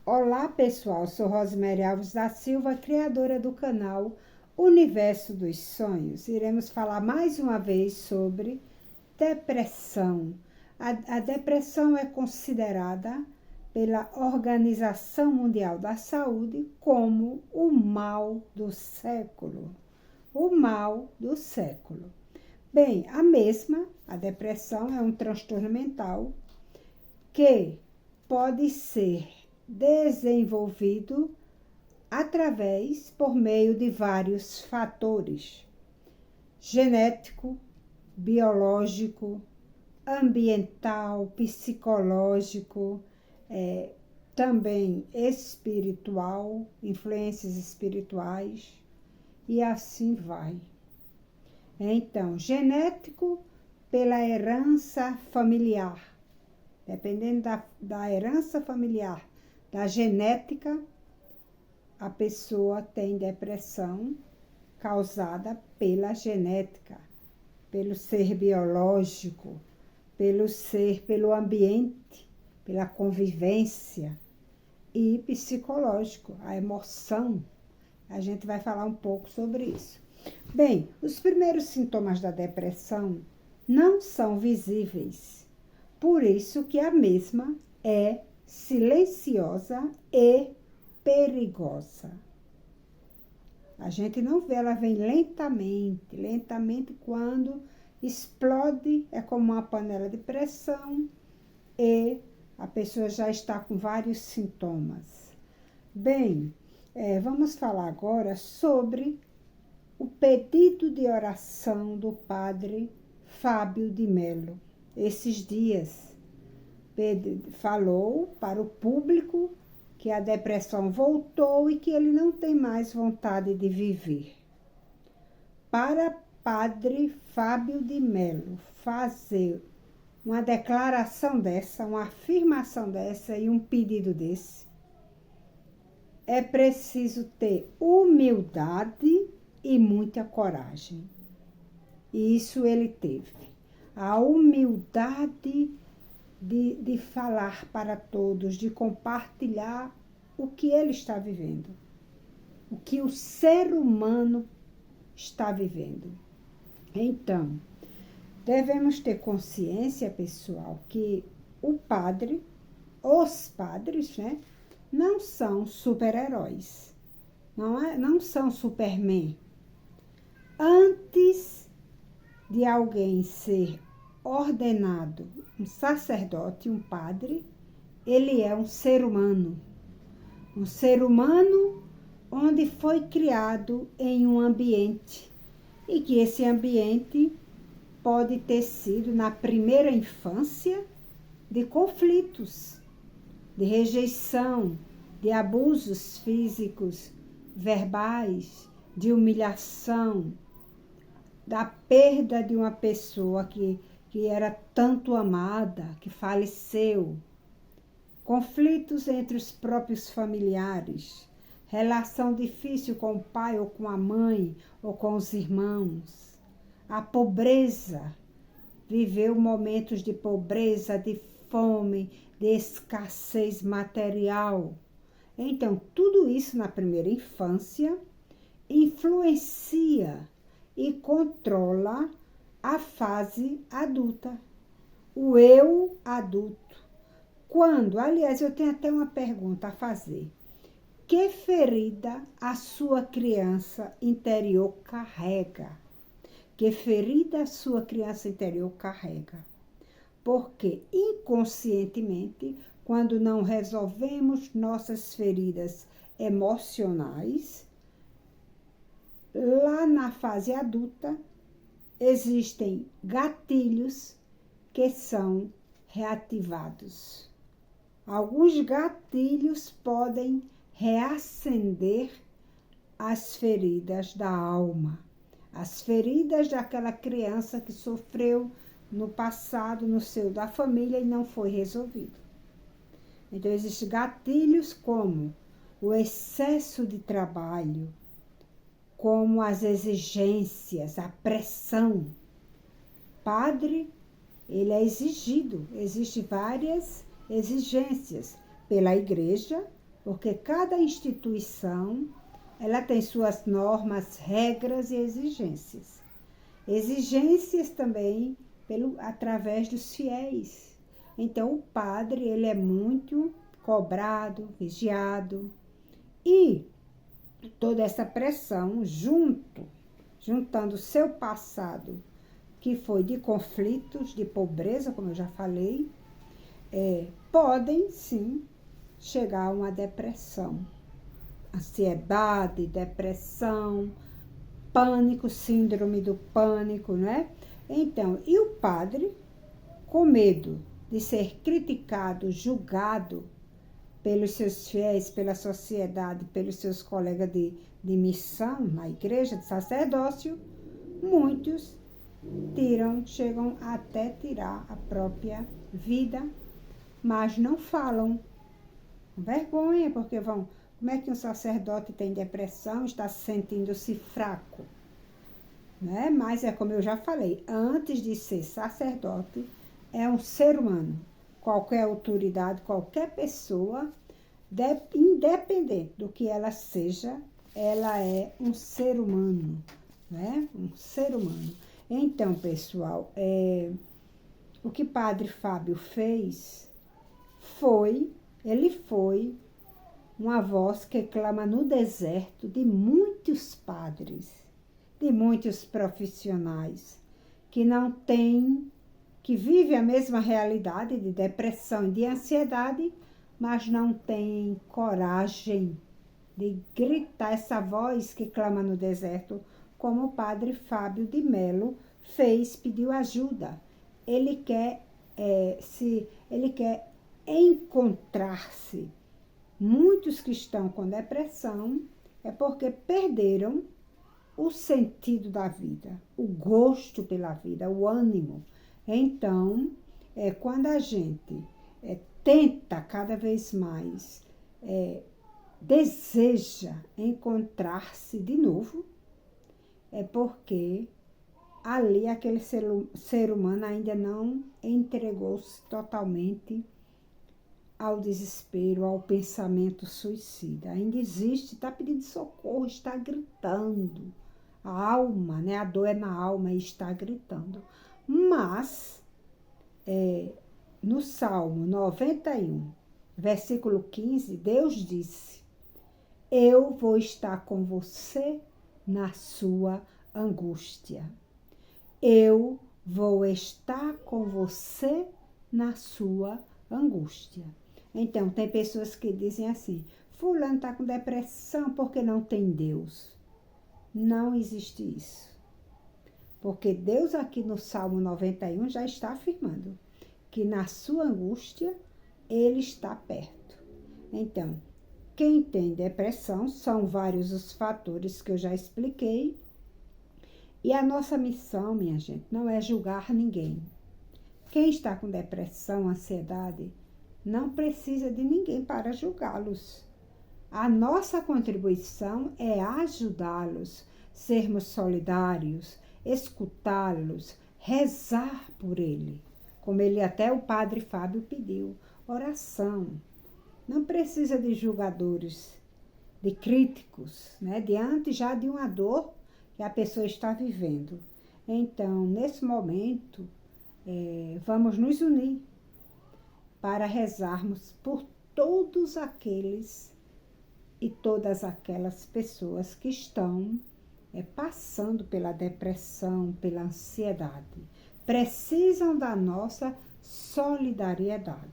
Olá pessoal, sou Rosemary Alves da Silva, criadora do canal Universo dos Sonhos. Iremos falar mais uma vez sobre depressão. A depressão é considerada pela Organização Mundial da Saúde como o mal do século. O mal do século. Bem, a depressão é um transtorno mental que pode ser desenvolvido por meio de vários fatores: genético, biológico, ambiental, psicológico, também espiritual, influências espirituais, e assim vai. Então, genético pela herança familiar. Dependendo da herança familiar, da genética, a pessoa tem depressão causada pela genética, pelo ser biológico, pelo ambiente, pela convivência, e psicológico, a emoção. A gente vai falar um pouco sobre isso. Bem, os primeiros sintomas da depressão não são visíveis. Por isso que a mesma é silenciosa e perigosa. A gente não vê, ela vem lentamente quando explode, é como uma panela de pressão e a pessoa já está com vários sintomas. Bem, vamos falar agora sobre o pedido de oração do padre Fábio de Mello. Esses dias falou para o público que a depressão voltou e que ele não tem mais vontade de viver. Para padre Fábio de Mello fazer uma declaração dessa, uma afirmação dessa e um pedido desse, é preciso ter humildade e muita coragem. E isso ele teve. A humildade de falar para todos, de compartilhar o que ele está vivendo, o que o ser humano está vivendo. Então, devemos ter consciência, pessoal, que os padres, não são super-heróis, não são Superman. Antes de alguém ser ordenado um sacerdote, um padre, ele é um ser humano onde foi criado em um ambiente, e que esse ambiente pode ter sido, na primeira infância, de conflitos, de rejeição, de abusos físicos, verbais, de humilhação, da perda de uma pessoa que era tanto amada, que faleceu, conflitos entre os próprios familiares, relação difícil com o pai ou com a mãe ou com os irmãos, a pobreza, viveu momentos de pobreza, de fome, de escassez material. Então, tudo isso na primeira infância influencia e controla a fase adulta, o eu adulto. Aliás, eu tenho até uma pergunta a fazer. Que ferida a sua criança interior carrega? Que ferida a sua criança interior carrega? Porque inconscientemente, quando não resolvemos nossas feridas emocionais, lá na fase adulta, existem gatilhos que são reativados. Alguns gatilhos podem reacender as feridas da alma, as feridas daquela criança que sofreu no passado, no seio da família, e não foi resolvido. Então, existem gatilhos como o excesso de trabalho, como as exigências, a pressão. Padre, ele é exigido, existem várias exigências pela igreja, porque cada instituição ela tem suas normas, regras e exigências. Exigências também através dos fiéis. Então, o padre ele é muito cobrado, vigiado. E toda essa pressão, juntando o seu passado, que foi de conflitos, de pobreza, como eu já falei, podem, sim, chegar a uma depressão. Ansiedade, depressão, pânico, síndrome do pânico, né? Então, e o padre, com medo de ser criticado, julgado pelos seus fiéis, pela sociedade, pelos seus colegas de missão na igreja, de sacerdócio, muitos chegam até tirar a própria vida, mas não falam. Vergonha, porque como é que um sacerdote tem depressão, está sentindo-se fraco? Né? Mas é como eu já falei, antes de ser sacerdote, é um ser humano. Qualquer autoridade, qualquer pessoa, independente do que ela seja, ela é um ser humano. Né? Um ser humano. Então, pessoal, o que Padre Fábio fez ele foi uma voz que clama no deserto de muitos padres, de muitos profissionais que vivem a mesma realidade de depressão e de ansiedade, mas não têm coragem de gritar essa voz que clama no deserto, como o Padre Fábio de Melo pediu ajuda. Ele quer encontrar-se. Muitos que estão com depressão é porque perderam o sentido da vida, o gosto pela vida, o ânimo. Então, quando a gente tenta cada vez mais, deseja encontrar-se de novo, é porque ali aquele ser humano ainda não entregou-se totalmente ao desespero, ao pensamento suicida. Ainda existe, está pedindo socorro, está gritando. A alma, né? A dor é na alma e está gritando. Mas, no Salmo 91, versículo 15, Deus disse: eu vou estar com você na sua angústia. Eu vou estar com você na sua angústia. Então, tem pessoas que dizem assim: fulano está com depressão porque não tem Deus. Não existe isso. Porque Deus aqui no Salmo 91 já está afirmando que na sua angústia Ele está perto. Então, quem tem depressão, são vários os fatores que eu já expliquei. E a nossa missão, minha gente, não é julgar ninguém. Quem está com depressão, ansiedade, não precisa de ninguém para julgá-los. A nossa contribuição é ajudá-los, sermos solidários, escutá-los, rezar por ele. Como até o Padre Fábio pediu, oração. Não precisa de julgadores, de críticos, né? Diante já de uma dor que a pessoa está vivendo. Então, nesse momento, vamos nos unir para rezarmos por todos aqueles e todas aquelas pessoas que estão passando pela depressão, pela ansiedade. Precisam da nossa solidariedade.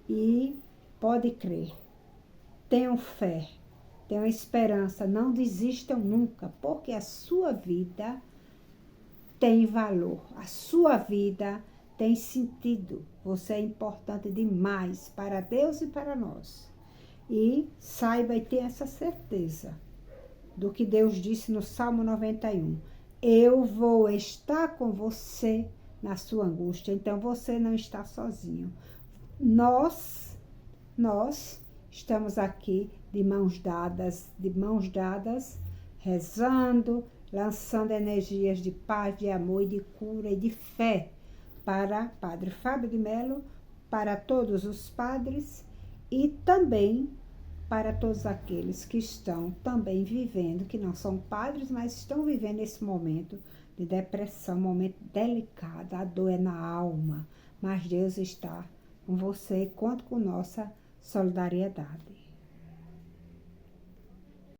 E pode crer, tenham fé, tenham esperança, não desistam nunca, porque a sua vida tem valor, a sua vida tem sentido. Você é importante demais para Deus e para nós. E saiba e tenha essa certeza do que Deus disse no Salmo 91. Eu vou estar com você na sua angústia. Então você não está sozinho. Nós estamos aqui de mãos dadas, rezando, lançando energias de paz, de amor e de cura e de fé para Padre Fábio de Melo, para todos os padres e também para todos aqueles que estão também vivendo, que não são padres, mas estão vivendo esse momento de depressão, momento delicado, a dor é na alma, mas Deus está com você e conta com nossa solidariedade.